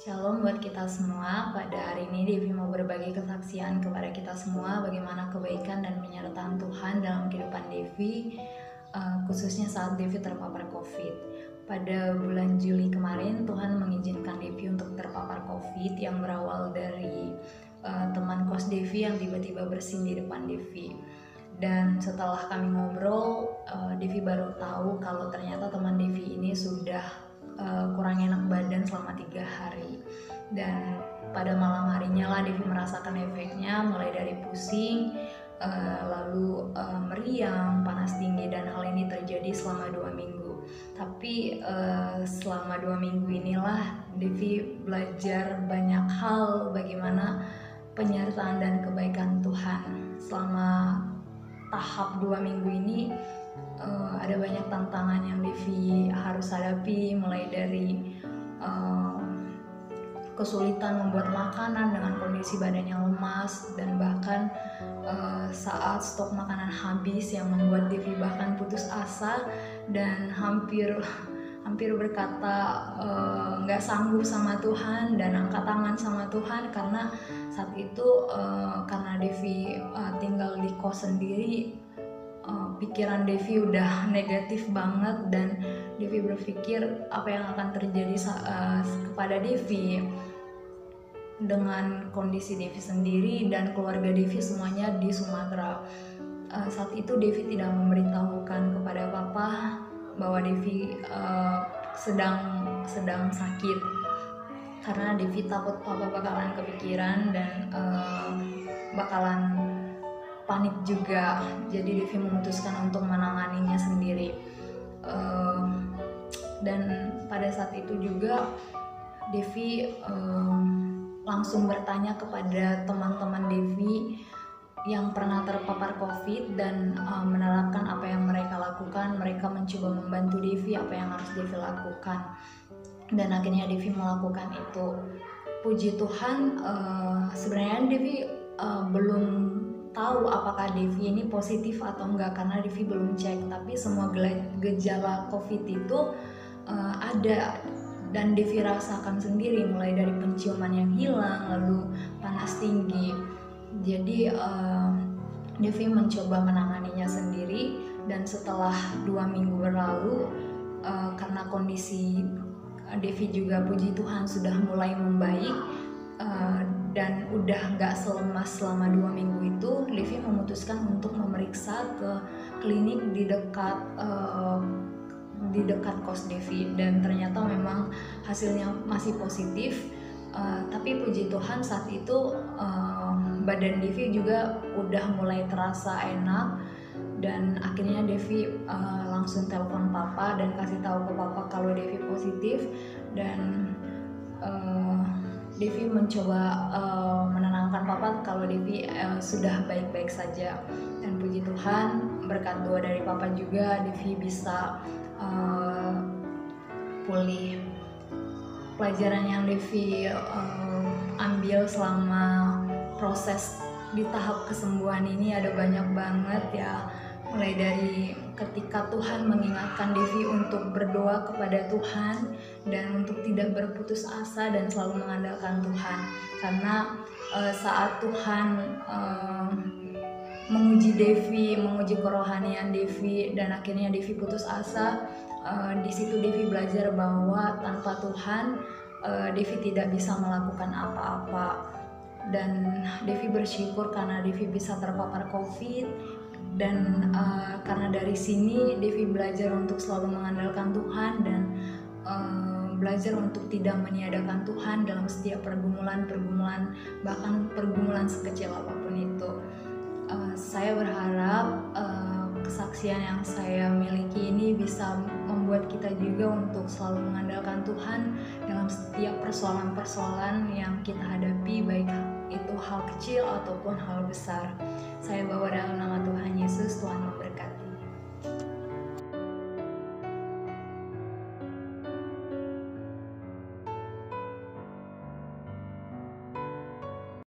Shalom buat kita semua. Pada hari ini Devi mau berbagi kesaksian kepada kita semua bagaimana kebaikan dan penyertaan Tuhan dalam kehidupan Devi, khususnya saat Devi terpapar COVID. Pada bulan Juli kemarin Tuhan mengizinkan Devi untuk terpapar COVID yang berawal dari teman kos Devi yang tiba-tiba bersin di depan Devi. Dan setelah kami ngobrol, Devi baru tahu kalau ternyata teman Devi ini sudah kurang enak badan selama 3 hari. Dan pada malam harinya lah Devi merasakan efeknya, mulai dari pusing, lalu meriang, panas tinggi, dan hal ini terjadi selama 2 minggu. Tapi selama 2 minggu inilah Devi belajar banyak hal bagaimana penyertaan dan kebaikan Tuhan. Selama tahap 2 minggu ini ada banyak tantangan yang Devi harus hadapi, mulai dari kesulitan membuat makanan dengan kondisi badan yang lemas, dan bahkan saat stok makanan habis yang membuat Devi bahkan putus asa dan hampir berkata nggak sanggup sama Tuhan dan angkat tangan sama Tuhan, karena saat itu karena Devi tinggal di kos sendiri, pikiran Devi udah negatif banget, dan Devi berpikir apa yang akan terjadi kepada Devi dengan kondisi Devi sendiri dan keluarga Devi semuanya di Sumatera. Saat itu Devi tidak memberitahukan kepada Papa bahwa Devi sedang sakit, karena Devi takut Papa bakalan kepikiran dan bakalan panik juga. Jadi Devi memutuskan untuk menanganinya sendiri. Dan pada saat itu juga Devi langsung bertanya kepada teman-teman Devi yang pernah terpapar COVID dan menerapkan apa yang mereka lakukan. Mereka mencoba membantu Devi apa yang harus Devi lakukan, dan akhirnya Devi melakukan itu. Puji Tuhan, sebenarnya Devi belum tahu apakah Devi ini positif atau enggak karena Devi belum cek, tapi semua gejala COVID itu ada dan Devi rasakan sendiri, mulai dari penciuman yang hilang, lalu panas tinggi. Jadi Devi mencoba menanganinya sendiri, dan setelah 2 minggu berlalu, karena kondisi Devi juga puji Tuhan sudah mulai membaik, dan udah nggak selemas selama 2 minggu itu, Devi memutuskan untuk memeriksa ke klinik di dekat kos Devi, dan ternyata memang hasilnya masih positif. Tapi puji Tuhan saat itu badan Devi juga udah mulai terasa enak, dan akhirnya Devi langsung telepon Papa dan kasih tahu ke Papa kalau Devi positif, dan Devi mencoba menenangkan Papa kalau Devi sudah baik-baik saja. Dan puji Tuhan, berkat doa dari Papa juga Devi bisa pulih. Pelajaran yang Devi ambil selama proses di tahap kesembuhan ini ada banyak banget ya. Mulai dari ketika Tuhan mengingatkan Devi untuk berdoa kepada Tuhan dan untuk tidak berputus asa dan selalu mengandalkan Tuhan, karena saat Tuhan menguji Devi, menguji kerohanian Devi, dan akhirnya Devi putus asa, di situ Devi belajar bahwa tanpa Tuhan Devi tidak bisa melakukan apa-apa. Dan Devi bersyukur karena Devi bisa terpapar COVID, dan karena dari sini Devi belajar untuk selalu mengandalkan Tuhan dan belajar untuk tidak meniadakan Tuhan dalam setiap pergumulan, bahkan pergumulan sekecil apapun itu. Saya berharap kesaksian yang saya miliki ini bisa membuat kita juga untuk selalu mengandalkan Tuhan dalam setiap persoalan-persoalan yang kita hadapi, baik itu hal kecil ataupun hal besar. Saya bawa dalam nama Tuhan Yesus. Tuhan memberkati.